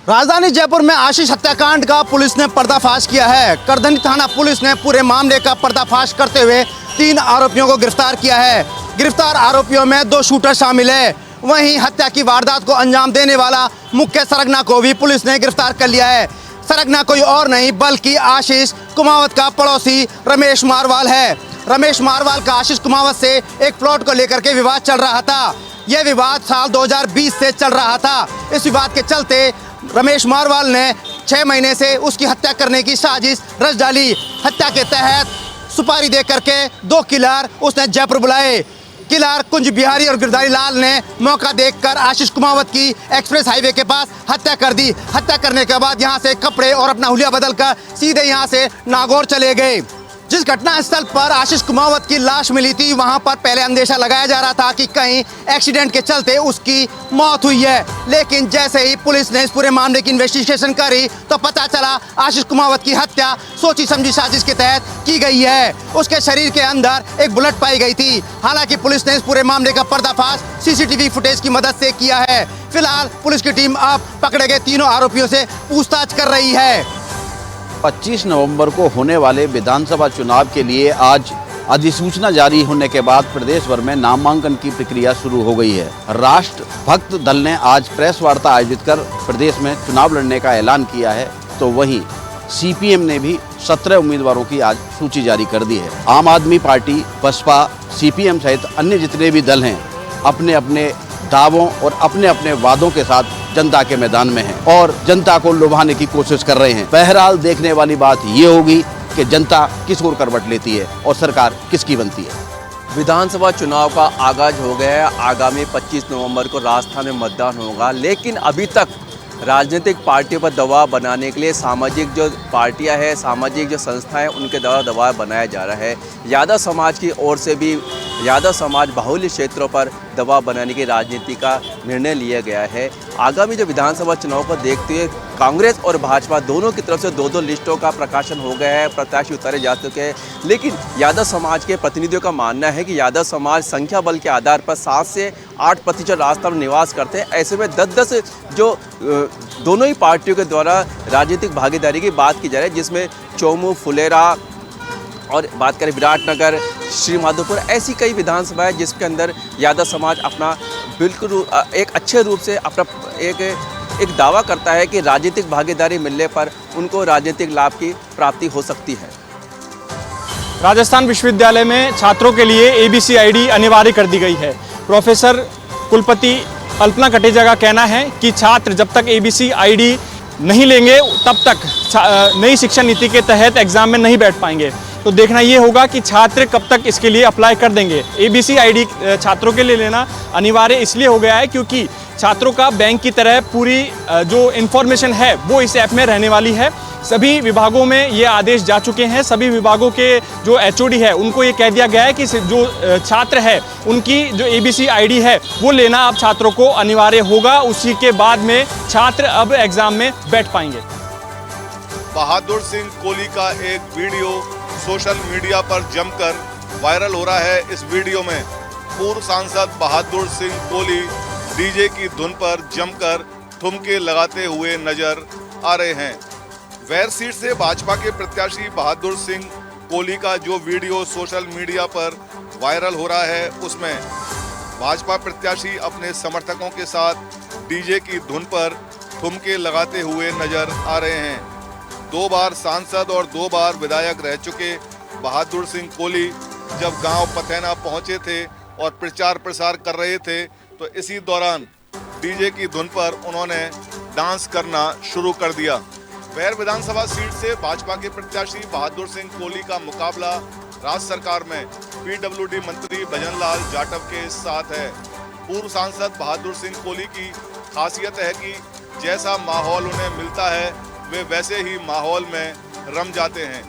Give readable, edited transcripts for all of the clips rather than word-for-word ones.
राजधानी जयपुर में आशीष हत्याकांड का पुलिस ने पर्दाफाश किया है। करधनी थाना पुलिस ने पूरे मामले का पर्दाफाश करते हुए 3 आरोपियों को गिरफ्तार किया है। गिरफ्तार आरोपियों में 2 शूटर शामिल है। वहीं हत्या की वारदात को अंजाम देने वाला मुख्य सरगना को भी पुलिस ने गिरफ्तार कर लिया है। सरगना कोई और नहीं बल्कि आशीष कुमावत का पड़ोसी रमेश मारवाल है। रमेश मारवाल का आशीष कुमावत से एक प्लॉट को लेकर के विवाद चल रहा था। यह विवाद साल 2020 से चल रहा था। इस विवाद के चलते रमेश मारवाल ने 6 महीने से उसकी हत्या करने की साजिश रच डाली। हत्या के तहत सुपारी दे करके 2 किलर उसने जयपुर बुलाए। किलर कुंज बिहारी और गिरधारी लाल ने मौका देखकर आशीष कुमावत की एक्सप्रेस हाईवे के पास हत्या कर दी। हत्या करने के बाद यहां से कपड़े और अपना हुलिया बदलकर सीधे यहां से नागौर चले गए। जिस घटना स्थल पर आशीष कुमावत की लाश मिली थी वहां पर पहले अंदेशा लगाया जा रहा था कि कहीं एक्सीडेंट के चलते उसकी मौत हुई है, लेकिन जैसे ही पुलिस ने इस पूरे मामले की इन्वेस्टिगेशन करी तो पता चला आशीष कुमावत की हत्या सोची समझी साजिश के तहत की गई है। उसके शरीर के अंदर एक बुलेट पाई गई थी। हालांकि पुलिस ने इस पूरे मामले का पर्दाफाश सीसीटीवी फुटेज की मदद से किया है। फिलहाल पुलिस की टीम अब पकड़े गए 3 आरोपियों से पूछताछ कर रही है। 25 नवंबर को होने वाले विधानसभा चुनाव के लिए आज अधिसूचना जारी होने के बाद प्रदेश भर में नामांकन की प्रक्रिया शुरू हो गई है। राष्ट्र भक्त दल ने आज प्रेस वार्ता आयोजित कर प्रदेश में चुनाव लड़ने का ऐलान किया है, तो वहीं सीपीएम ने भी 17 उम्मीदवारों की आज सूची जारी कर दी है। आम आदमी पार्टी, बसपा, सीपीएम सहित अन्य जितने भी दल हैं अपने अपने दावों और अपने अपने वादों के साथ जनता के मैदान में हैं और जनता को लुभाने की कोशिश कर रहे हैं। बहरहाल देखने वाली बात ये होगी कि जनता किस ओर करवट लेती है और सरकार किसकी बनती है। विधानसभा चुनाव का आगाज हो गया है। आगामी 25 नवंबर को राजस्थान में मतदान होगा, लेकिन अभी तक राजनीतिक पार्टियों पर दबाव बनाने के लिए सामाजिक जो पार्टियां हैं, सामाजिक जो संस्थाएं हैं, उनके द्वारा दबाव बनाया जा रहा है। यादव समाज की ओर से भी यादव समाज बाहुल्य क्षेत्रों पर दबाव बनाने की राजनीति का निर्णय लिया गया है। आगामी जो विधानसभा चुनाव को देखते हुए कांग्रेस और भाजपा दोनों की तरफ से 2-2 लिस्टों का प्रकाशन हो गया है, प्रत्याशी उतारे जा चुके हैं। लेकिन यादव समाज के प्रतिनिधियों का मानना है कि यादव समाज संख्या बल के आधार पर 7 से 8% राजस्थान में निवास करते हैं। ऐसे में 10-10 जो दोनों ही पार्टियों के द्वारा राजनीतिक भागीदारी की बात की जा रही है, जिसमें चौमू, फुलेरा और बात करें विराटनगर, श्री माधोपुर, ऐसी कई विधानसभाएं जिसके अंदर यादव समाज अपना बिल्कुल एक अच्छे रूप से अपना एक दावा करता है कि राजनीतिक भागीदारी मिलने पर उनको राजनीतिक लाभ की प्राप्ति हो सकती है। राजस्थान विश्वविद्यालय में छात्रों के लिए एबीसी आईडी अनिवार्य कर दी गई है। प्रोफेसर कुलपति कल्पना कटेजा का कहना है कि छात्र जब तक एबीसी आईडी नहीं लेंगे तब तक नई शिक्षा नीति के तहत एग्जाम में नहीं बैठ पाएंगे। तो देखना ये होगा कि छात्र कब तक इसके लिए अप्लाई कर देंगे। एबीसी आईडी छात्रों के लिए लेना अनिवार्य इसलिए हो गया है क्योंकि छात्रों का बैंक की तरह पूरी जो इन्फॉर्मेशन है वो इस ऐप में रहने वाली है। सभी विभागों में ये आदेश जा चुके हैं। सभी विभागों के जो एचओडी है उनको ये कह दिया गया है कि जो छात्र है उनकी जो एबीसी आईडी है वो लेना अब छात्रों को अनिवार्य होगा। उसी के बाद में छात्र अब एग्जाम में बैठ पाएंगे। बहादुर सिंह कोहली का एक वीडियो सोशल मीडिया पर जमकर वायरल हो रहा है। इस वीडियो में पूर्व सांसद बहादुर सिंह कोहली डीजे की धुन पर जमकर ठुमके लगाते हुए नजर आ रहे हैं। वैर सीट से भाजपा के प्रत्याशी बहादुर सिंह कोहली का जो वीडियो सोशल मीडिया पर वायरल हो रहा है उसमें भाजपा प्रत्याशी अपने समर्थकों के साथ डीजे की धुन पर ठुमके लगाते हुए नजर आ रहे हैं। 2 बार सांसद और 2 बार विधायक रह चुके बहादुर सिंह कोहली जब गांव पथैना पहुंचे थे और प्रचार प्रसार कर रहे थे तो इसी दौरान डीजे की धुन पर उन्होंने डांस करना शुरू कर दिया। वैर विधानसभा सीट से भाजपा के प्रत्याशी बहादुर सिंह कोहली का मुकाबला राज्य सरकार में पीडब्ल्यूडी मंत्री भजनलाल जाटव के साथ है। पूर्व सांसद बहादुर सिंह कोहली की खासियत है कि जैसा माहौल उन्हें मिलता है वे वैसे ही माहौल में रम जाते हैं।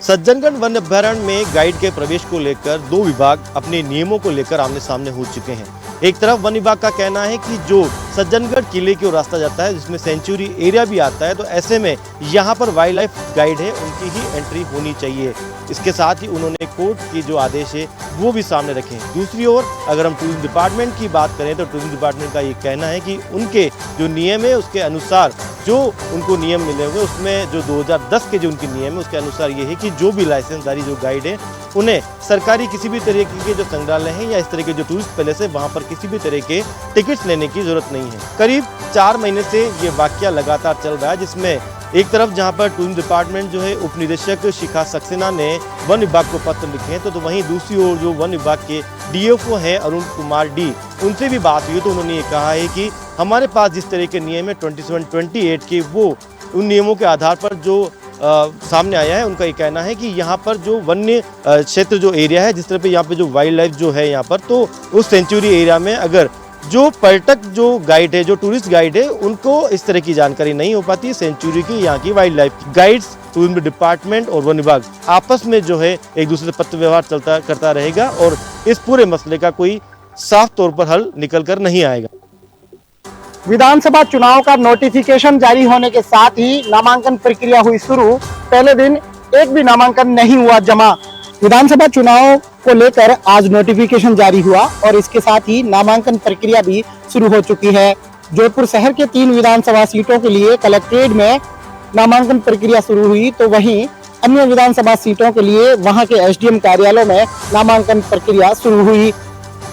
सज्जनगढ़ वन अभयारण्य में गाइड के प्रवेश को लेकर 2 विभाग अपने नियमों को लेकर आमने सामने हो चुके हैं। एक तरफ वन विभाग का कहना है कि जो सज्जनगढ़ किले की ओर रास्ता जाता है जिसमें सेंचुरी एरिया भी आता है, तो ऐसे में यहाँ पर वाइल्ड लाइफ गाइड है उनकी ही एंट्री होनी चाहिए। इसके साथ ही उन्होंने कोर्ट की जो आदेश है वो भी सामने रखें। दूसरी ओर अगर हम टूरिज्म डिपार्टमेंट की बात करें तो टूरिज्म डिपार्टमेंट का ये कहना है कि उनके जो नियम है उसके अनुसार जो उनको नियम मिले हुए उसमें जो 2010 के जो उनके नियम है उसके अनुसार ये है कि जो भी लाइसेंसधारी जो गाइड है उन्हें सरकारी किसी भी तरीके के जो संग्रहालय हैं या इस तरह के जो टूरिस्ट पैलेस है वहाँ पर किसी भी तरह के टिकट्स लेने की जरूरत नहीं है। करीब 4 महीने से ये वाकया लगातार चल रहा है, जिसमें एक तरफ जहां पर टूरिज्म डिपार्टमेंट जो है उप निदेशक शिखा सक्सेना ने वन विभाग को पत्र लिखे हैं तो वहीं दूसरी ओर जो वन विभाग के डीएफओ हैं अरुण कुमार डी, उनसे भी बात हुई तो उन्होंने ये कहा है कि हमारे पास जिस तरह के नियम है 27-28 के वो उन नियमों के आधार पर जो सामने आया है उनका ये कहना है कि यहाँ पर जो वन्य क्षेत्र जो एरिया है जिस तरह पे यहाँ पे जो वाइल्ड लाइफ जो है यहाँ पर तो उस सेंचुरी एरिया में अगर जो पर्यटक जो गाइड है जो टूरिस्ट गाइड है उनको इस तरह की जानकारी नहीं हो पाती। सेंचुरी की यहाँ की wild life guides tourism department और वन विभाग आपस में जो है एक दूसरे से पत्र व्यवहार करता रहेगा और इस पूरे मसले का कोई साफ तौर पर हल निकल कर नहीं आएगा। विधानसभा चुनाव का नोटिफिकेशन जारी होने के साथ ही नामांकन प्रक्रिया हुई शुरू। पहले दिन एक भी नामांकन नहीं हुआ जमा। विधानसभा चुनाव को लेकर आज नोटिफिकेशन जारी हुआ और इसके साथ ही नामांकन प्रक्रिया भी शुरू हो चुकी है। जोधपुर शहर के 3 विधानसभा सीटों के लिए कलेक्ट्रेट में नामांकन प्रक्रिया शुरू हुई तो वहीं अन्य विधानसभा सीटों के लिए वहां के एसडीएम कार्यालय में नामांकन प्रक्रिया शुरू हुई।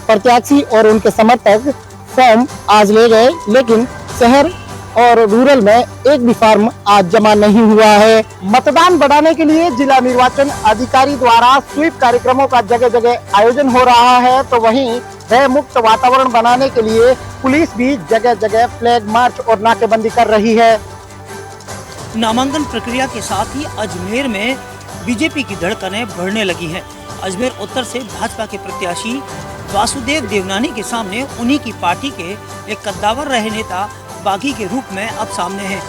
प्रत्याशी और उनके समर्थक फॉर्म आज ले गए, लेकिन शहर और रूरल में एक भी फॉर्म आज जमा नहीं हुआ है। मतदान बढ़ाने के लिए जिला निर्वाचन अधिकारी द्वारा स्वीप कार्यक्रमों का जगह जगह आयोजन हो रहा है तो वहीं भय मुक्त वातावरण बनाने के लिए पुलिस भी जगह जगह फ्लैग मार्च और नाकेबंदी कर रही है। नामांकन प्रक्रिया के साथ ही अजमेर में बीजेपी की धड़कनें बढ़ने लगी हैं। अजमेर उत्तर से भाजपा के प्रत्याशी वासुदेव देवनानी के सामने उन्हीं की पार्टी के एक कद्दावर रहे नेता बागी के रूप में अब सामने हैं।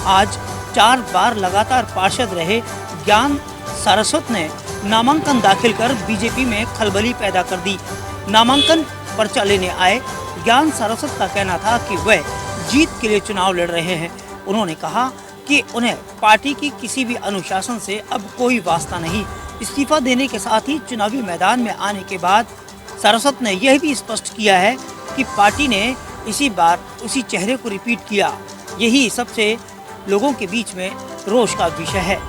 आज 4 बार लगातार पार्षद रहे ज्ञान सारस्वत ने नामांकन दाखिल कर बीजेपी में खलबली पैदा कर दी। नामांकन पर्चा लेने आए ज्ञान सारस्वत का कहना था कि वह जीत के लिए चुनाव लड़ रहे हैं। उन्होंने कहा कि उन्हें पार्टी की किसी भी अनुशासन से अब कोई वास्ता नहीं। इस्तीफा देने के साथ ही चुनावी मैदान में आने के बाद सारस्वत ने यह भी स्पष्ट किया है कि पार्टी ने इसी बार उसी चेहरे को रिपीट किया। यही सबसे लोगों के बीच में रोष का विषय है।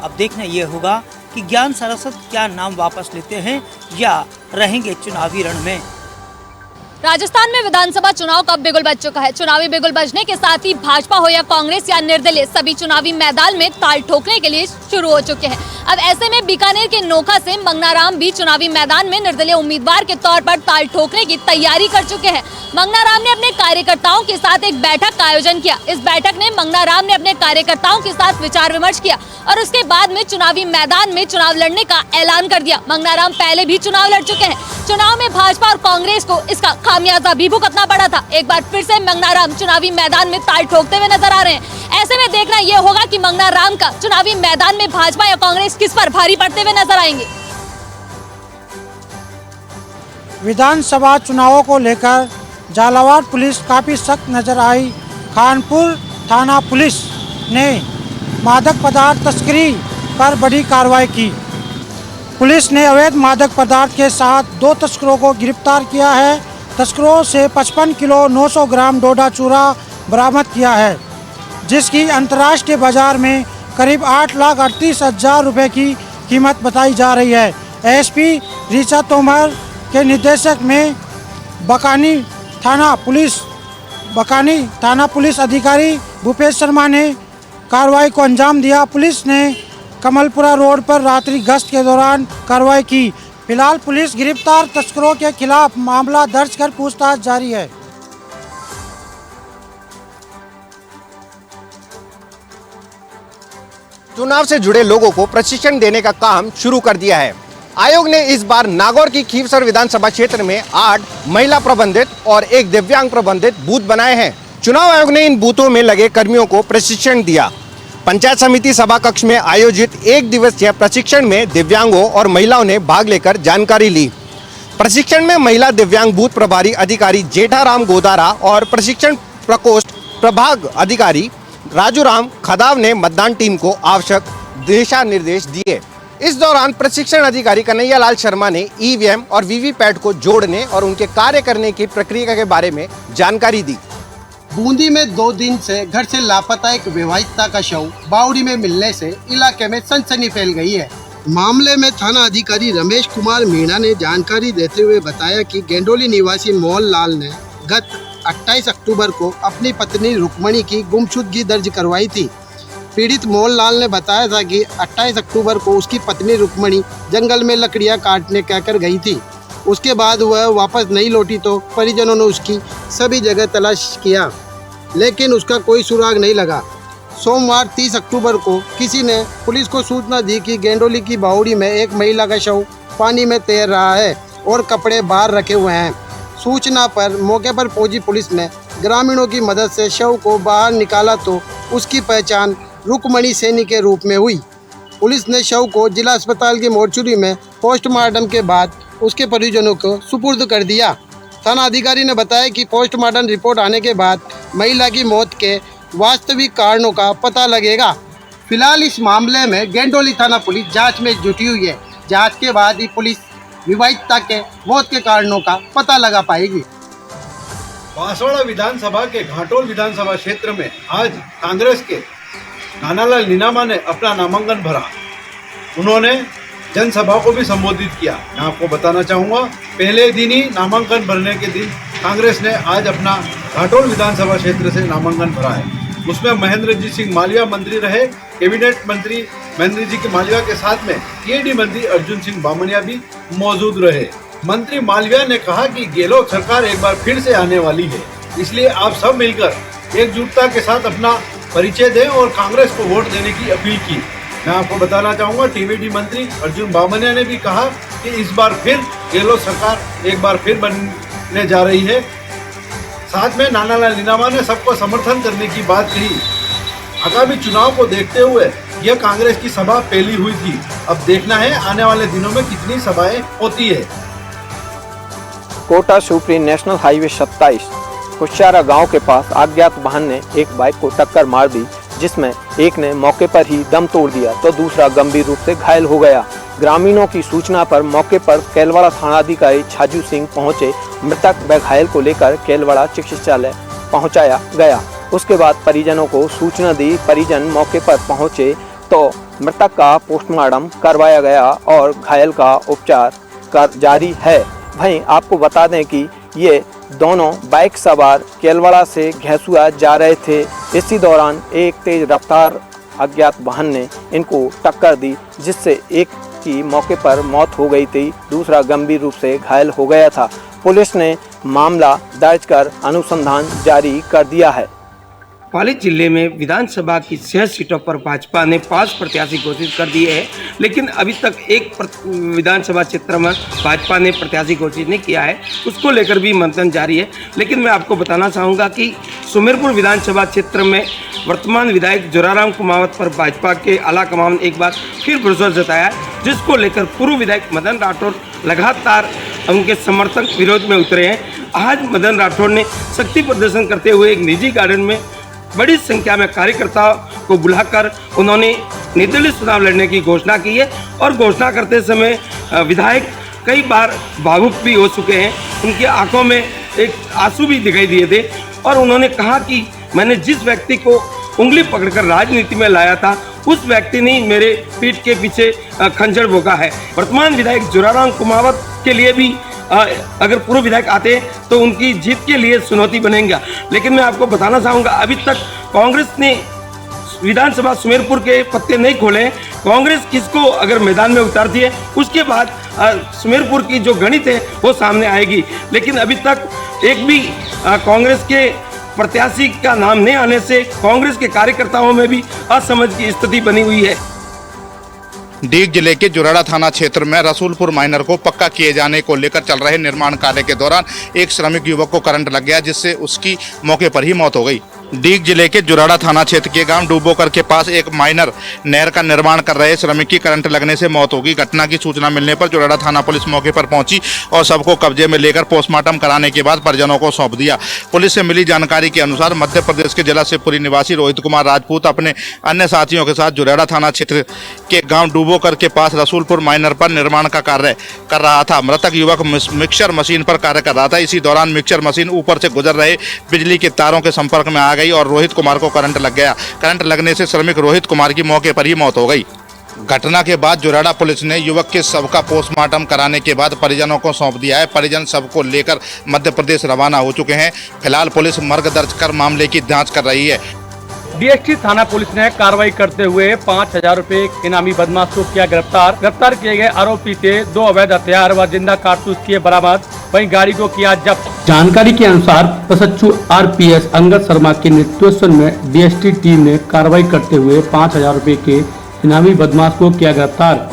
अब देखना यह होगा कि ज्ञान सारस्वत क्या नाम वापस लेते हैं या रहेंगे चुनावी रण में। राजस्थान में विधानसभा चुनाव का बिगुल बज चुका है। चुनावी बिगुल बजने के साथ ही भाजपा हो या कांग्रेस या निर्दलीय सभी चुनावी मैदान में ताल ठोकने के लिए शुरू हो चुके हैं। अब ऐसे में बीकानेर के नोखा से मंगनाराम भी चुनावी मैदान में निर्दलीय उम्मीदवार के तौर पर ताल ठोकने की तैयारी कर चुके हैं। मंगनाराम ने अपने कार्यकर्ताओं के साथ एक बैठक का आयोजन किया। इस बैठक में मंगनाराम ने अपने कार्यकर्ताओं के साथ विचार विमर्श किया और उसके बाद में चुनावी मैदान में चुनाव लड़ने का ऐलान कर दिया। मंगनाराम पहले भी चुनाव लड़ चुके हैं। चुनाव में भाजपा और कांग्रेस को इसका खामियाजा भी भुगतना पड़ा था। एक बार फिर से मंगनाराम चुनावी मैदान में ताल ठोकते हुए नजर आ रहे हैं। ऐसे में देखना यह होगा कि मंगनाराम का चुनावी मैदान में भाजपा या कांग्रेस किस पर भारी पड़ते हुए नजर आएंगे। विधानसभा चुनावों को लेकर झालावाड़ पुलिस काफी सख्त नजर आई। खानपुर थाना पुलिस ने मादक पदार्थ तस्करी पर बड़ी कार्रवाई की। पुलिस ने अवैध मादक पदार्थ के साथ 2 तस्करों को गिरफ्तार किया है। तस्करों से 55 किलो 900 ग्राम डोडा चूरा बरामद किया है, जिसकी अंतर्राष्ट्रीय बाजार में करीब 8,38,000 रुपये की कीमत बताई जा रही है। एसपी ऋचा तोमर के निर्देशक में बकानी थाना पुलिस अधिकारी भूपेश शर्मा ने कार्रवाई को अंजाम दिया। पुलिस ने कमलपुरा रोड पर रात्रि गश्त के दौरान कार्रवाई की। फिलहाल पुलिस गिरफ्तार तस्करों के खिलाफ मामला दर्ज कर पूछताछ जारी है। चुनाव से जुड़े लोगों को प्रशिक्षण देने का काम शुरू कर दिया है। आयोग ने इस बार नागौर की खीवसर विधानसभा क्षेत्र में 8 महिला प्रबंधित और 1 दिव्यांग प्रबंधित बूथ बनाए हैं। चुनाव आयोग ने इन बूथों में लगे कर्मियों को प्रशिक्षण दिया। पंचायत समिति सभा कक्ष में आयोजित 1 दिवसीय प्रशिक्षण में दिव्यांगों और महिलाओं ने भाग लेकर जानकारी ली। प्रशिक्षण में महिला दिव्यांग बूथ प्रभारी अधिकारी जेठाराम गोदारा और प्रशिक्षण प्रकोष्ठ प्रभाग अधिकारी राजूराम खदाव ने मतदान टीम को आवश्यक दिशा निर्देश दिए। इस दौरान प्रशिक्षण अधिकारी कन्हैया लाल शर्मा ने ईवीएम और वीवीपैट को जोड़ने और उनके कार्य करने की प्रक्रिया के बारे में जानकारी दी। बूंदी में 2 दिन से घर से लापता एक विवाहिता का शव बावड़ी में मिलने से इलाके में सनसनी फैल गई है। मामले में थाना अधिकारी रमेश कुमार मीणा ने जानकारी देते हुए बताया कि गेंडोली निवासी मोहन लाल ने गत 28 अक्टूबर को अपनी पत्नी रुक्मणी की गुमशुदगी दर्ज करवाई थी। पीड़ित मोहन लाल ने बताया था कि 28 अक्टूबर को उसकी पत्नी रुक्मणी जंगल में लकड़ियां काटने कहकर गई थी। उसके बाद वह वापस नहीं लौटी तो परिजनों ने उसकी सभी जगह तलाश किया, लेकिन उसका कोई सुराग नहीं लगा। सोमवार 30 अक्टूबर को किसी ने पुलिस को सूचना दी कि गेंडोली की बावड़ी में एक महिला का शव पानी में तैर रहा है और कपड़े बाहर रखे हुए हैं। सूचना पर मौके पर पहुंची पुलिस ने ग्रामीणों की मदद से शव को बाहर निकाला तो उसकी पहचान रुक्मणी सैनी के रूप में हुई। पुलिस ने शव को जिला अस्पताल की मोर्चरी में पोस्टमार्टम के बाद उसके परिजनों को सुपुर्द कर दिया। थाना अधिकारी ने बताया कि पोस्टमार्टम रिपोर्ट आने के बाद महिला की मौत के वास्तविक कारणों का पता लगेगा। फिलहाल इस मामले में गेंडोली थाना पुलिस जांच में जुटी हुई है। जांच के बाद ही पुलिस विवाहिता के मौत के कारणों का पता लगा पाएगी। बांसवाड़ा विधानसभा के घाटोल विधानसभा क्षेत्र में आज कांग्रेस के नानालाल नीनामा ने अपना नामांकन भरा। उन्होंने जनसभा को भी संबोधित किया। मैं आपको बताना चाहूँगा, पहले दिन ही नामांकन भरने के दिन कांग्रेस ने आज अपना घाटोल विधानसभा क्षेत्र से नामांकन भरा है। उसमें महेंद्र सिंह मालविया मंत्री रहे। कैबिनेट मंत्री महेंद्र जी के मालविया के साथ में ईडी मंत्री अर्जुन सिंह बामनिया भी मौजूद रहे। मंत्री मालविया ने कहा कि गहलोत सरकार एक बार फिर से आने वाली है, इसलिए आप सब मिलकर एकजुटता के साथ अपना परिचय दें और कांग्रेस को वोट देने की अपील की। मैं आपको बताना चाहूँगा, टीवीडी मंत्री अर्जुन बामनिया ने भी कहा कि इस बार फिर गहलोत सरकार एक बार फिर बनने जा रही है। साथ में नानालाल नीनामा ने सबको समर्थन करने की बात कही। आगामी चुनाव को देखते हुए यह कांग्रेस की सभा पहली हुई थी। अब देखना है आने वाले दिनों में कितनी सभाएं होती है। कोटा शिवपुरी नेशनल हाईवे 27 कुशारा गांव के पास अज्ञात वाहन ने एक बाइक को टक्कर मार दी, जिसमें एक ने मौके पर ही दम तोड़ दिया तो दूसरा गंभीर रूप से घायल हो गया। ग्रामीणों की सूचना पर मौके पर केलवाड़ा थानाधिकारी छाजू सिंह पहुंचे। मृतक व घायल को लेकर केलवाड़ा चिकित्सालय पहुंचाया गया। उसके बाद परिजनों को सूचना दी। परिजन मौके पर पहुंचे तो मृतक का पोस्टमार्टम करवाया गया और घायल का उपचार जारी है। वहीं आपको बता दें कि ये दोनों बाइक सवार केलवाड़ा से घेसुआ जा रहे थे। इसी दौरान एक तेज रफ्तार अज्ञात वाहन ने इनको टक्कर दी, जिससे एक की मौके पर मौत हो गई थी, दूसरा गंभीर रूप से घायल हो गया था। पुलिस ने मामला दर्ज कर अनुसंधान जारी कर दिया है। पाली जिले में विधानसभा की 6 सीटों पर भाजपा ने 5 प्रत्याशी घोषित कर दिए हैं, लेकिन अभी तक एक विधानसभा क्षेत्र में भाजपा ने प्रत्याशी घोषित नहीं किया है। उसको लेकर भी मंथन जारी है। लेकिन मैं आपको बताना चाहूँगा कि सुमेरपुर विधानसभा क्षेत्र में वर्तमान विधायक जोराराम कुमावत पर भाजपा के आला कमान एक बार फिर भरोसा जताया, जिसको लेकर पूर्व विधायक मदन राठौर लगातार उनके समर्थक विरोध में उतरे हैं। आज मदन राठौर ने शक्ति प्रदर्शन करते हुए एक निजी गार्डन में बड़ी संख्या में कार्यकर्ताओं को बुलाकर उन्होंने निर्दलीय चुनाव लड़ने की घोषणा की है और घोषणा करते समय विधायक कई बार भावुक भी हो चुके हैं। उनकी आंखों में एक आंसू भी दिखाई दिए थे और उन्होंने कहा कि मैंने जिस व्यक्ति को उंगली पकड़कर राजनीति में लाया था, उस व्यक्ति ने मेरे पीठ के पीछे खंजर भोगा है। वर्तमान विधायक जोराराम कुमावत के लिए भी अगर पूर्व विधायक आते तो उनकी जीत के लिए चुनौती बनेगा। लेकिन मैं आपको बताना चाहूँगा, अभी तक कांग्रेस ने विधानसभा सुमेरपुर के पत्ते नहीं खोले। कांग्रेस किसको अगर मैदान में उतारती है, उसके बाद सुमेरपुर की जो गणित है वो सामने आएगी। लेकिन अभी तक एक भी कांग्रेस के प्रत्याशी का नाम नहीं आने से कांग्रेस के कार्यकर्ताओं में भी असमझ की स्थिति बनी हुई है। डीग जिले के जुराड़ा थाना क्षेत्र में रसूलपुर माइनर को पक्का किए जाने को लेकर चल रहे निर्माण कार्य के दौरान एक श्रमिक युवक को करंट लग गया, जिससे उसकी मौके पर ही मौत हो गई। डीग जिले के जुराड़ा थाना क्षेत्र के गांव डूबोकर के पास एक माइनर नहर का निर्माण कर रहे श्रमिक की करंट लगने से मौत होगी। घटना की सूचना मिलने पर जुराड़ा थाना पुलिस मौके पर पहुंची और सबको कब्जे में लेकर पोस्टमार्टम कराने के बाद परिजनों को सौंप दिया। पुलिस से मिली जानकारी के अनुसार मध्य प्रदेश के जिला शिवपुरी निवासी रोहित कुमार राजपूत अपने अन्य साथियों के साथ जुराड़ा थाना क्षेत्र के गाँव डूबोकर के पास रसूलपुर माइनर पर निर्माण का कार्य कर रहा था। मृतक युवक मिक्सर मशीन पर कार्य कर रहा था। इसी दौरान मिक्सर मशीन ऊपर से गुजर रहे बिजली के तारों के संपर्क में आ गई और रोहित कुमार को करंट लग गया। करंट लगने से श्रमिक रोहित कुमार की मौके पर ही मौत हो गई। घटना के बाद जुराड़ा पुलिस ने युवक के शव का पोस्टमार्टम कराने के बाद परिजनों को सौंप दिया है। परिजन शव को लेकर मध्य प्रदेश रवाना हो चुके हैं। फिलहाल पुलिस मर्ग दर्ज कर मामले की जांच कर रही है। डीएसटी थाना पुलिस ने कार्रवाई करते हुए 5,000 रुपए इनामी बदमाश को किया गिरफ्तार। गिरफ्तार किए गए आरोपी से 2 अवैध हथियार व जिंदा कारतूस किए बरामद, वहीं गाड़ी को किया जब्त। जानकारी के अनुसार प्रशिक्षु आरपीएस अंगद शर्मा के नेतृत्व में डीएसटी टीम ने कार्रवाई करते हुए 5,000 रुपए के इनामी बदमाश को किया गिरफ्तार।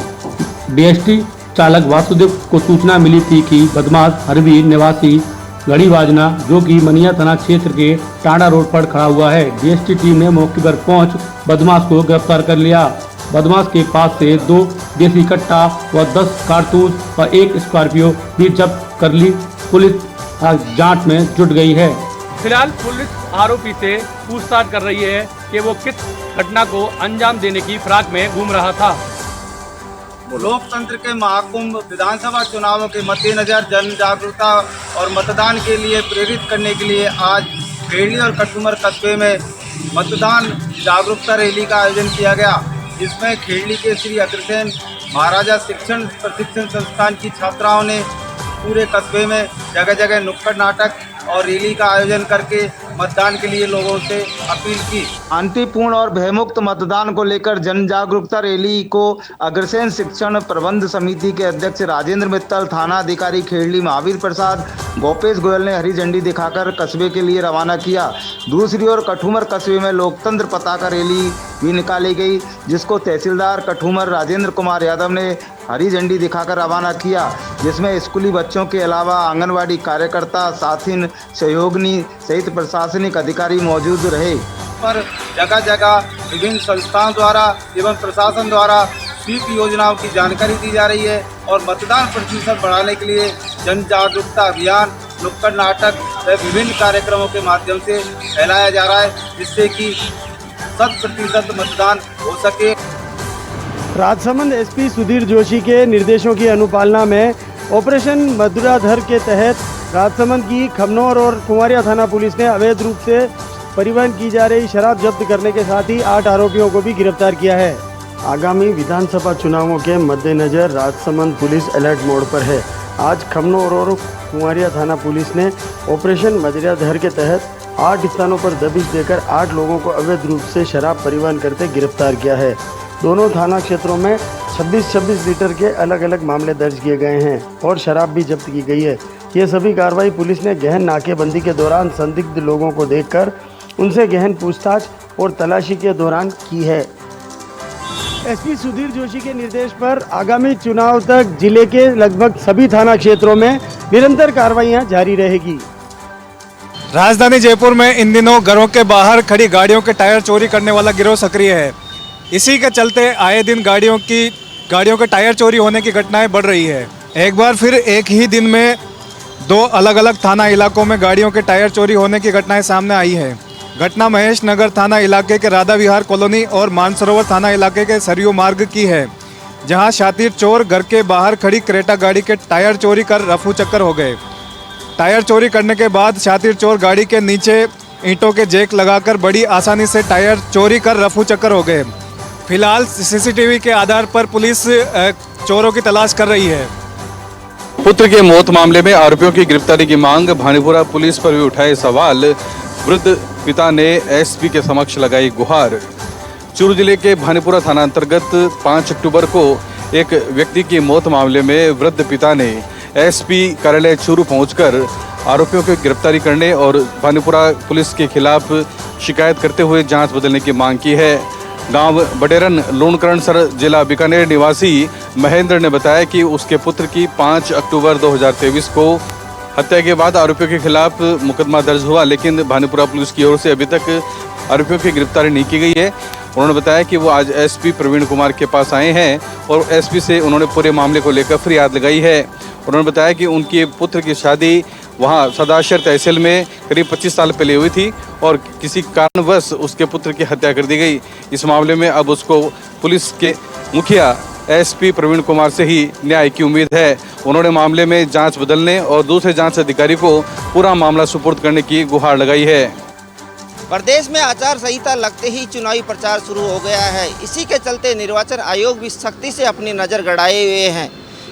डीएसटी चालक वासुदेव को सूचना मिली थी कि बदमाश हरवीर निवासी गढ़ी बाजना जो कि मनिया थाना क्षेत्र के टांडा रोड पर खड़ा हुआ है। डीएसटी टीम ने मौके पर पहुंच बदमाश को गिरफ्तार कर लिया। बदमाश के पास से 2 देसी कट्टा व 10 कारतूस व 1 स्कॉर्पियो भी जब्त कर ली। पुलिस जांच में जुट गई है। फिलहाल पुलिस आरोपी से पूछताछ कर रही है कि वो किस घटना को अंजाम देने की फिराक में घूम रहा था। लोकतंत्र के महाकुंभ विधानसभा चुनावों के मद्देनजर जन जागरूकता और मतदान के लिए प्रेरित करने के लिए आज खेड़ी और कटुमर कस्बे में मतदान जागरूकता रैली का आयोजन किया गया, जिसमें खेड़ी के श्री अग्रसेन महाराजा शिक्षण प्रशिक्षण संस्थान की छात्राओं ने पूरे कस्बे में जगह जगह नुक्कड़ नाटक और रैली का आयोजन करके मतदान के लिए लोगों से अपील की। शांतिपूर्ण और भयमुक्त मतदान को लेकर जन जागरूकता रैली को अग्रसेन शिक्षण प्रबंध समिति के अध्यक्ष राजेंद्र मित्तल, थाना अधिकारी खेड़ी महावीर प्रसाद, गोपेश गोयल ने हरी झंडी दिखाकर कस्बे के लिए रवाना किया। दूसरी ओर कठुमर कस्बे में लोकतंत्र पताका रैली भी निकाली गई, जिसको तहसीलदार कठुमर राजेंद्र कुमार यादव ने हरी झंडी दिखाकर रवाना किया, जिसमें स्कूली बच्चों के अलावा आंगनवाड़ी कार्यकर्ता, साथिन, सहयोगिनी सहित प्रशासनिक अधिकारी मौजूद रहे। पर जगह जगह विभिन्न संस्थाओं द्वारा एवं प्रशासन द्वारा स्वीप योजनाओं की जानकारी दी जा रही है और मतदान प्रतिशत बढ़ाने के लिए जन जागरूकता अभियान, नुक्कड़ नाटक व विभिन्न कार्यक्रमों के माध्यम से फैलाया जा रहा है, जिससे कि 100% मतदान हो सके। राजसमंद एसपी सुधीर जोशी के निर्देशों की अनुपालना में ऑपरेशन मधुराधर के तहत राजसमंद की खमनौर और कुंवरिया थाना पुलिस ने अवैध रूप से परिवहन की जा रही शराब जब्त करने के साथ ही 8 आरोपियों को भी गिरफ्तार किया है। आगामी विधानसभा चुनावों के मद्देनजर राजसमंद पुलिस अलर्ट मोड पर है। आज खमनौर और कुंवरिया थाना पुलिस ने ऑपरेशन मधुराधर के तहत 8 स्थानों पर दबिश देकर 8 लोगों को अवैध रूप से शराब परिवहन करते गिरफ्तार किया है। दोनों थाना क्षेत्रों में 26-26 लीटर के अलग अलग मामले दर्ज किए गए हैं और शराब भी जब्त की गई है। ये सभी कार्रवाई पुलिस ने गहन नाकेबंदी के दौरान संदिग्ध लोगों को देखकर उनसे गहन पूछताछ और तलाशी के दौरान की है। एसपी सुधीर जोशी के निर्देश पर आगामी चुनाव तक जिले के लगभग सभी थाना क्षेत्रों में निरंतर कार्रवाइयां जारी रहेगी। राजधानी जयपुर में इन दिनों घरों के बाहर खड़ी गाड़ियों के टायर चोरी करने वाला गिरोह सक्रिय है। इसी के चलते आए दिन गाड़ियों के टायर चोरी होने की घटनाएं बढ़ रही है। एक बार फिर एक ही दिन में 2 अलग अलग थाना इलाकों में गाड़ियों के टायर चोरी होने की घटनाएं सामने आई है। घटना महेश नगर थाना इलाके के राधा विहार कॉलोनी और मानसरोवर थाना इलाके के सरयू मार्ग की है, जहां शातिर चोर घर के बाहर खड़ी क्रेटा गाड़ी के टायर चोरी कर रफू चक्कर हो गए। टायर चोरी करने के बाद शातिर चोर गाड़ी के नीचे ईंटों के जैक लगाकर बड़ी आसानी से टायर चोरी कर रफू चक्कर हो गए। फिलहाल सीसीटीवी के आधार पर पुलिस चोरों की तलाश कर रही है। पुत्र के मौत मामले में आरोपियों की गिरफ्तारी की मांग, भानीपुरा पुलिस पर भी उठाए सवाल, वृद्ध पिता ने एसपी के समक्ष लगाई गुहार। चूरू जिले के भानीपुरा थाना अंतर्गत 5 अक्टूबर को एक व्यक्ति की मौत मामले में वृद्ध पिता ने एसपी कार्यालय चूरू पहुंचकर आरोपियों की गिरफ्तारी करने और भानीपुरा पुलिस के खिलाफ शिकायत करते हुए जांच बदलने की मांग की है। गांव बडेरन लूणकरणसर जिला बीकानेर निवासी महेंद्र ने बताया कि उसके पुत्र की 5 अक्टूबर 2023 को हत्या के बाद आरोपियों के खिलाफ मुकदमा दर्ज हुआ, लेकिन भानीपुरा पुलिस की ओर से अभी तक आरोपियों की गिरफ्तारी नहीं की गई है। उन्होंने बताया कि वो आज एसपी प्रवीण कुमार के पास आए हैं और एसपी से उन्होंने पूरे मामले को लेकर फरियाद लगाई है। उन्होंने बताया कि उनके पुत्र की शादी वहाँ सदाशर तहसील में करीब 25 साल पहले हुई थी और किसी कारणवश उसके पुत्र की हत्या कर दी गई। इस मामले में अब उसको पुलिस के मुखिया एसपी प्रवीण कुमार से ही न्याय की उम्मीद है। उन्होंने मामले में जांच बदलने और दूसरे जांच अधिकारी को पूरा मामला सुपुर्द करने की गुहार लगाई है। प्रदेश में आचार संहिता लगते ही चुनावी प्रचार शुरू हो गया है। इसी के चलते निर्वाचन आयोग भी सख्ती से अपनी नज़र गड़ाए हुए हैं,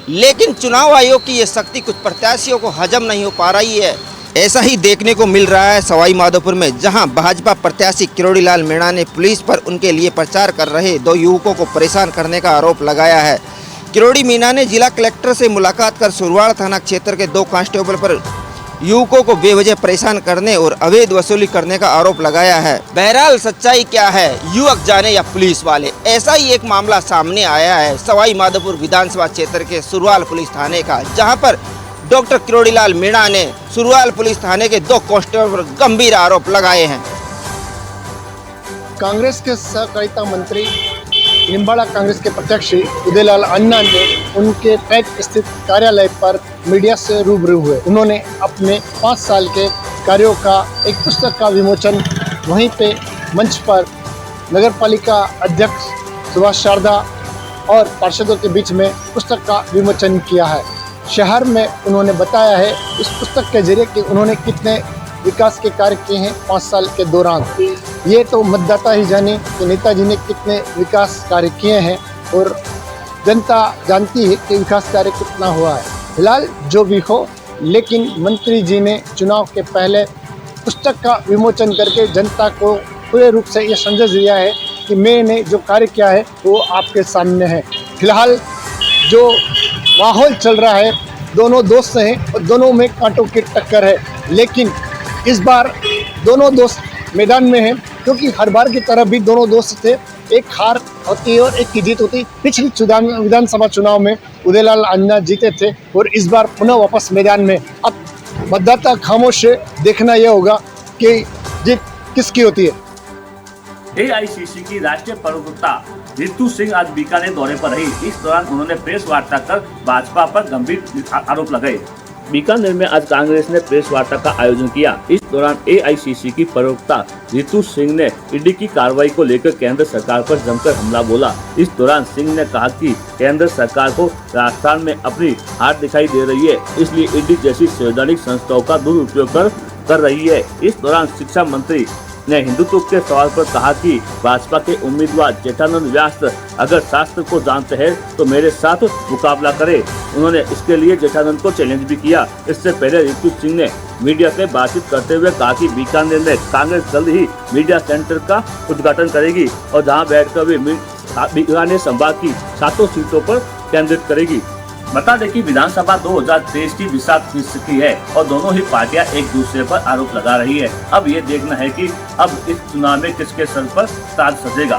लेकिन चुनाव आयोग की ये सख्ती कुछ प्रत्याशियों को हजम नहीं हो पा रही है। ऐसा ही देखने को मिल रहा है सवाई माधोपुर में, जहां भाजपा प्रत्याशी किरोड़ीलाल मीणा ने पुलिस पर उनके लिए प्रचार कर रहे 2 युवकों को परेशान करने का आरोप लगाया है। किरोड़ी मीणा ने जिला कलेक्टर से मुलाकात कर सुरवाड़ थाना क्षेत्र के 2 कांस्टेबल पर युवकों को बेवजह परेशान करने और अवैध वसूली करने का आरोप लगाया है। बहरहाल सच्चाई क्या है, युवक जाने या पुलिस वाले, ऐसा ही एक मामला सामने आया है सवाई माधोपुर विधानसभा क्षेत्र के सुरवाल पुलिस थाने का, जहां पर डॉक्टर किरोड़ीलाल मीणा ने सुरवाल पुलिस थाने के 2 कांस्टेबल पर गंभीर आरोप लगाए हैं। कांग्रेस के सहकारिता मंत्री निम्बाड़ा कांग्रेस के प्रत्याशी उदयलाल अन्ना ने उनके पैट स्थित कार्यालय पर मीडिया से रूबरू हुए। उन्होंने अपने 5 साल के कार्यों का एक पुस्तक का विमोचन वहीं पे मंच पर नगरपालिका अध्यक्ष सुभाष शारदा और पार्षदों के बीच में पुस्तक का विमोचन किया है। शहर में उन्होंने बताया है इस पुस्तक के जरिए कि उन्होंने कितने विकास के कार्य किए हैं 5 साल के दौरान। ये तो मतदाता ही जाने कि नेताजी ने कितने विकास कार्य किए हैं और जनता जानती है कि विकास कार्य कितना हुआ है। फिलहाल जो भी हो, लेकिन मंत्री जी ने चुनाव के पहले पुस्तक का विमोचन करके जनता को पूरे रूप से ये संदेश दिया है कि मैंने जो कार्य किया है वो आपके सामने है। फिलहाल जो माहौल चल रहा है, दोनों दोस्त हैं और दोनों में कांटों की टक्कर है, लेकिन इस बार दोनों दोस्त मैदान में हैं, क्योंकि हर बार की तरह भी दोनों दोस्त थे, एक हार होती है और एक की जीत होती। पिछली विधानसभा चुनाव में उदयलाल अन्ना जीते थे और इस बार पुनः वापस मैदान में। अब मतदाता खामोश है, देखना यह होगा कि जीत किसकी होती है। एआईसीसी की राष्ट्रीय प्रवक्ता रितु सिंह आज बीकानेर दौरे पर रही। इस दौरान उन्होंने प्रेस वार्ता कर भाजपा पर गंभीर आरोप लगाए। बीकानेर में आज कांग्रेस ने प्रेस वार्ता का आयोजन किया। इस दौरान एआईसीसी की प्रवक्ता रितु सिंह ने ईडी की कार्रवाई को लेकर केंद्र सरकार पर जमकर हमला बोला। इस दौरान सिंह ने कहा कि केंद्र सरकार को राजस्थान में अपनी हार दिखाई दे रही है, इसलिए ईडी जैसी संवैधानिक संस्थाओं का दुरुपयोग कर रही है। इस दौरान शिक्षा मंत्री ने हिंदुत्व के सवाल पर कहा कि भाजपा के उम्मीदवार जेठानंद व्यास अगर शास्त्र को जानते हैं तो मेरे साथ मुकाबला करे। उन्होंने इसके लिए जेठानंद को चैलेंज भी किया। इससे पहले रितु सिंह ने मीडिया से बातचीत करते हुए कहा कि बीकानेर में कांग्रेस जल्द ही मीडिया सेंटर का उद्घाटन करेगी और जहां बैठकर वे बीकानेर संभाग की 7 सीटों पर केंद्रित करेगी। बता दें कि विधानसभा 2023 की विशाल की है और दोनों ही पार्टियां एक दूसरे पर आरोप लगा रही है। अब ये देखना है कि अब इस चुनाव में किसके सर पर ताज सजेगा।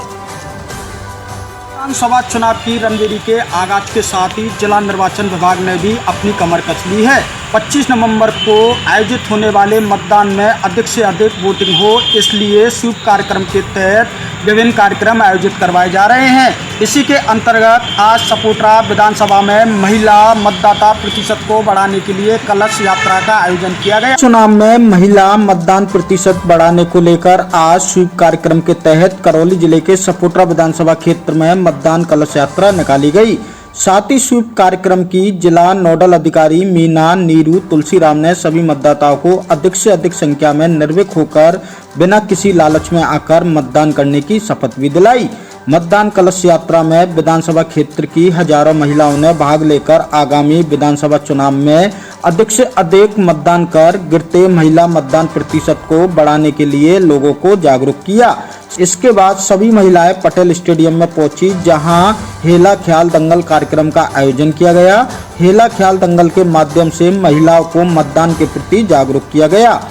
विधानसभा चुनाव की रणनीति के आगाज के साथ ही जिला निर्वाचन विभाग ने भी अपनी कमर कस ली है। 25 नवंबर को आयोजित होने वाले मतदान में अधिक से अधिक वोटिंग हो, इसलिए स्वीप कार्यक्रम के तहत विभिन्न कार्यक्रम आयोजित करवाए जा रहे हैं। इसी के अंतर्गत आज सपोटरा विधानसभा में महिला मतदाता प्रतिशत को बढ़ाने के लिए कलश यात्रा का आयोजन किया गया। चुनाव में महिला मतदान प्रतिशत बढ़ाने को लेकर आज स्वीप कार्यक्रम के तहत करौली जिले के सपोटरा विधानसभा क्षेत्र में मतदान कलश यात्रा निकाली गई। साथ ही स्वीप कार्यक्रम की जिला नोडल अधिकारी मीना नीरू तुलसीराम ने सभी मतदाताओं को अधिक से अधिक संख्या में निर्भीक होकर बिना किसी लालच में आकर मतदान करने की शपथ भी दिलाई। मतदान कलश यात्रा में विधानसभा क्षेत्र की हजारों महिलाओं ने भाग लेकर आगामी विधानसभा चुनाव में अधिक से अधिक मतदान कर गिरते महिला मतदान प्रतिशत को बढ़ाने के लिए लोगों को जागरूक किया। इसके बाद सभी महिलाएं पटेल स्टेडियम में पहुंची, जहां हेला ख्याल दंगल कार्यक्रम का आयोजन किया गया। हेला ख्याल दंगल के माध्यम से महिलाओं को मतदान के प्रति जागरूक किया गया।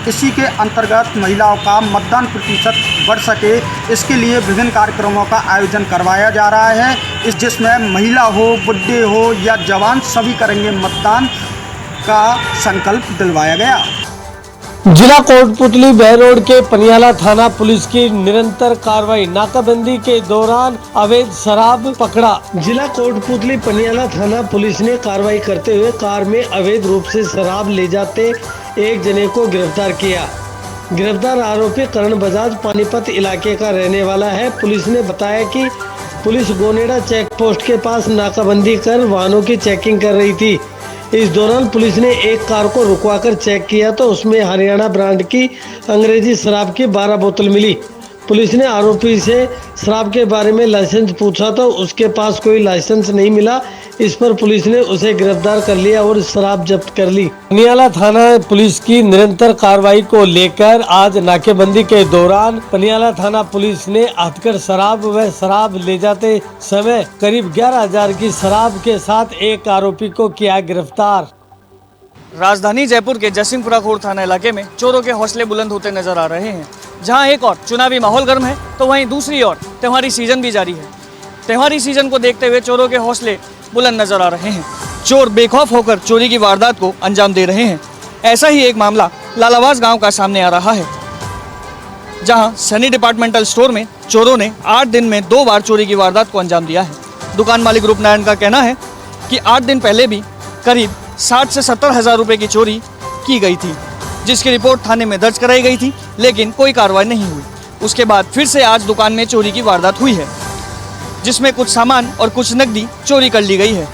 इसी के अंतर्गत महिलाओं का मतदान प्रतिशत बढ़ सके, इसके लिए विभिन्न कार्यक्रमों का आयोजन करवाया जा रहा है। जिसमें महिला हो, बुढ़े हो या जवान, सभी करेंगे मतदान। का संकल्प दिलवाया गया। जिला कोटपुतली बहरोड के पनियाला थाना पुलिस की निरंतर कार्रवाई, नाकाबंदी के दौरान अवैध शराब पकड़ा। जिला कोटपुतली पनियाला थाना पुलिस ने कार्रवाई करते हुए कार में अवैध रूप से शराब ले जाते एक जने को गिरफ्तार किया। गिरफ्तार आरोपी करण बजाज पानीपत इलाके का रहने वाला है। पुलिस ने बताया कि पुलिस गोनेडा चेक पोस्ट के पास नाकाबंदी कर वाहनों की चेकिंग कर रही थी। इस दौरान पुलिस ने एक कार को रुकवाकर चेक किया तो उसमें हरियाणा ब्रांड की अंग्रेजी शराब की 12 बोतल मिली। पुलिस ने आरोपी से शराब के बारे में लाइसेंस पूछा तो उसके पास कोई लाइसेंस नहीं मिला। इस पर पुलिस ने उसे गिरफ्तार कर लिया और शराब जब्त कर ली। पनियाला थाना पुलिस की निरंतर कार्रवाई को लेकर आज नाकेबंदी के दौरान पनियाला थाना पुलिस ने हथकढ़ शराब व शराब ले जाते समय करीब 11,000 की शराब के साथ एक आरोपी को किया गिरफ्तार। राजधानी जयपुर के जयसिंहपुरा खोड़ थाना इलाके में चोरों के हौसले बुलंद होते नजर आ रहे हैं। जहां एक और चुनावी माहौल गर्म है तो वहीं दूसरी ओर त्योहारी सीजन भी जारी है। त्योहारी सीजन को देखते हुए चोरों के हौसले बुलंद नजर आ रहे हैं। चोर बेखौफ होकर चोरी की वारदात को अंजाम दे रहे हैं। ऐसा ही एक मामला लालावास गांव का सामने आ रहा है, जहां सनी डिपार्टमेंटल स्टोर में चोरों ने 8 दिन में 2 बार चोरी की वारदात को अंजाम दिया है। दुकान मालिक रूपनारायण का कहना है कि 8 दिन पहले भी करीब 60 से 70 हज़ार रुपए की चोरी की गई थी, जिसकी रिपोर्ट थाने में दर्ज कराई गई थी, लेकिन कोई कार्रवाई नहीं हुई। उसके बाद फिर से आज दुकान में चोरी की वारदात हुई है, जिसमें कुछ सामान और कुछ नकदी चोरी कर ली गई है।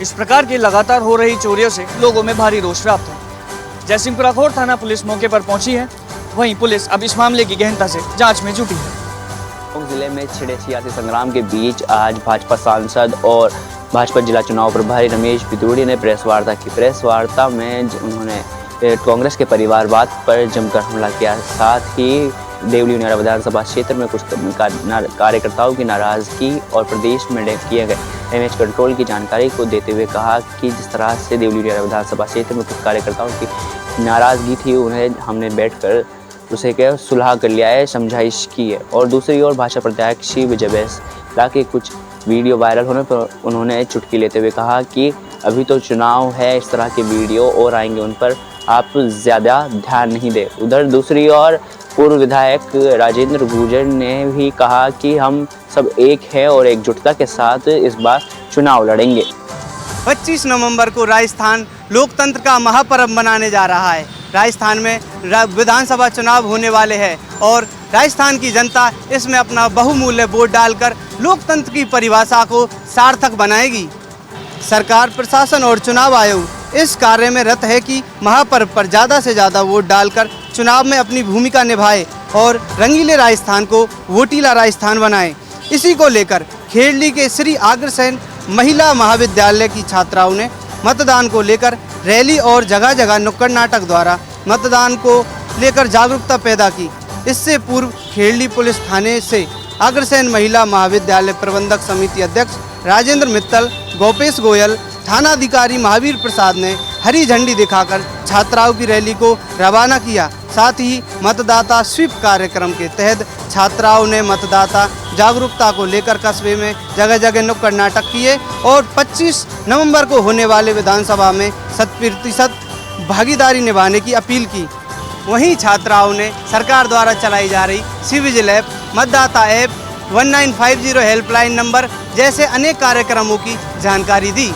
इस प्रकार की लगातार हो रही चोरियों से लोगों में भारी रोष व्याप्त है। जयसिंहपुरा खोड़ थाना पुलिस मौके पर पहुंची है। वहीं पुलिस अब इस मामले की गहनता से जांच में जुटी है। जिले में छिड़े सियासी संग्राम के बीच आज भाजपा सांसद और भाजपा जिला चुनाव प्रभारी रमेश पितूड़ी ने प्रेस वार्ता की। प्रेस वार्ता में उन्होंने कांग्रेस के परिवारवाद पर जमकर हमला किया। साथ ही देवली उनियारा विधानसभा क्षेत्र में कुछ कार्यकर्ताओं की नाराजगी और प्रदेश में किए गए डैमेज कंट्रोल की जानकारी को देते हुए कहा कि जिस तरह से देवली उनियारा विधानसभा क्षेत्र में कुछ कार्यकर्ताओं की नाराजगी थी, उन्हें हमने बैठकर उसे क्या सुलह कर लिया है, समझाइश की है। और दूसरी ओर भाजपा प्रत्याशी विजय बैसला के कुछ वीडियो वायरल होने पर उन्होंने चुटकी लेते हुए कहा कि अभी तो चुनाव है, इस तरह के वीडियो और आएंगे, उन पर आप ज़्यादा ध्यान नहीं दें। उधर दूसरी ओर पूर्व विधायक राजेंद्र गुर्जर ने भी कहा कि हम सब एक हैं और एकजुटता के साथ इस बार चुनाव लड़ेंगे। 25 नवंबर को राजस्थान लोकतंत्र का महापर्व मनाने जा रहा है। राजस्थान में विधानसभा चुनाव होने वाले हैं और राजस्थान की जनता इसमें अपना बहुमूल्य वोट डालकर लोकतंत्र की परिभाषा को सार्थक बनाएगी। सरकार, प्रशासन और चुनाव आयोग इस कार्य में रत है कि महापर्व पर ज़्यादा से ज़्यादा वोट डालकर चुनाव में अपनी भूमिका निभाए और रंगीले राजस्थान को वोटीला राजस्थान बनाए। इसी को लेकर खेड़ली के श्री अग्रसेन महिला महाविद्यालय की छात्राओं ने मतदान को लेकर रैली और जगह जगह नुक्कड़ नाटक द्वारा मतदान को लेकर जागरूकता पैदा की। इससे पूर्व खेड़ली पुलिस थाने से अग्रसेन महिला महाविद्यालय प्रबंधक समिति अध्यक्ष राजेंद्र मित्तल, गोपेश गोयल, थानाधिकारी महावीर प्रसाद ने हरी झंडी दिखाकर छात्राओं की रैली को रवाना किया। साथ ही मतदाता स्वीप कार्यक्रम के तहत छात्राओं ने मतदाता जागरूकता को लेकर कस्बे में जगह जगह नुक्कड़ नाटक किए और 25 नवंबर को होने वाले विधानसभा में 100% भागीदारी निभाने की अपील की। वहीं छात्राओं ने सरकार द्वारा चलाई जा रही सी-विजिल ऐप, मतदाता ऐप, 1950 हेल्पलाइन नंबर जैसे अनेक कार्यक्रमों की जानकारी दी।